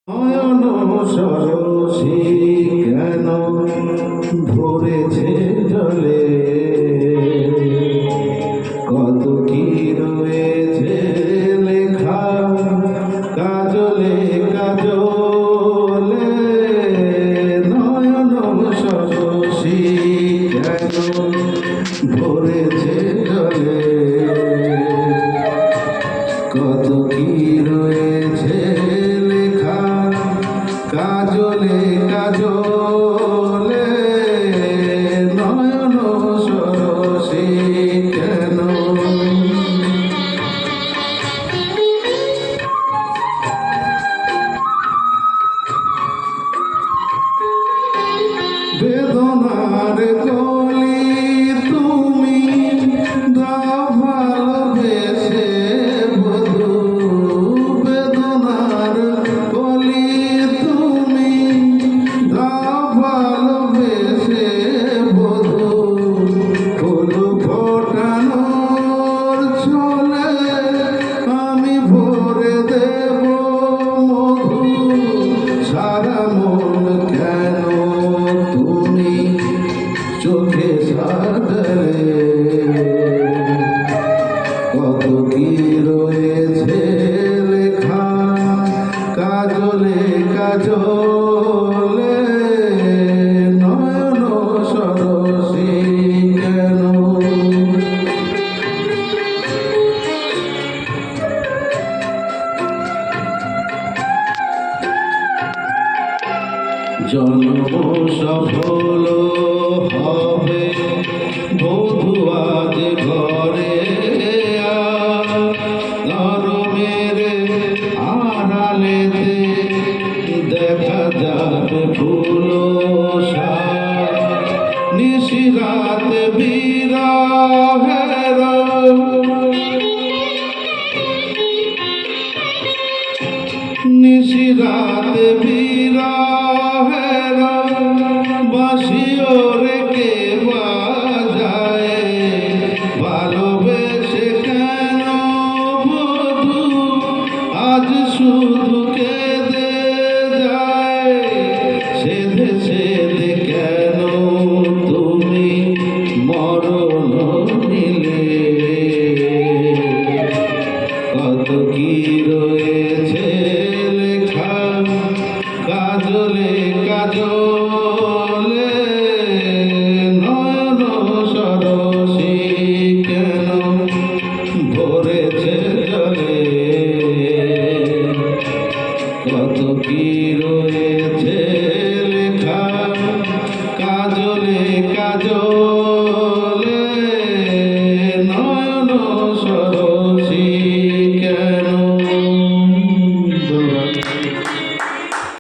নয়ন সরসী কেন ভরেছে জলে, কত কি রয়েছে লেখা কাজলে কাজলে। নয়ন সরসী কেন ভরেছে জলে, কত কি রয়েছে লেখা কাজলে কাজলে। নয়ন সরসী কেন, বেদনার কলি তুমি দাও ভালোবেসে বধূ, বেদনার কলি তুমি দাও ভালোবেসে বধূ। ফুল ফোটানোর ছলে আমি ভরে দেব মধু, সারা মন কেন তুমি চোখে সাজালে। কত কি রয়েছে লেখা কাজলে কাজলে। নয়ন সরসী কেন, জন্ম সফল হবে বধূ আজ ঘরে, নরমের আড়ালেতে দেখা যাবে ফুল নিশিরাত বিরহের, নিশিরাত বিরহের বাঁশিও রেখে বাজায়। ভালোবেসে কেন বধূ আজ শুধু কেঁদে যায়, সেধে সেধে কেন তুমি মরণ নিলে। কত কি রয়েছে লেখা কাজলে কাজলে। নয়ন সরসী কেন ভরেছে জলে, কত কি রয়েছে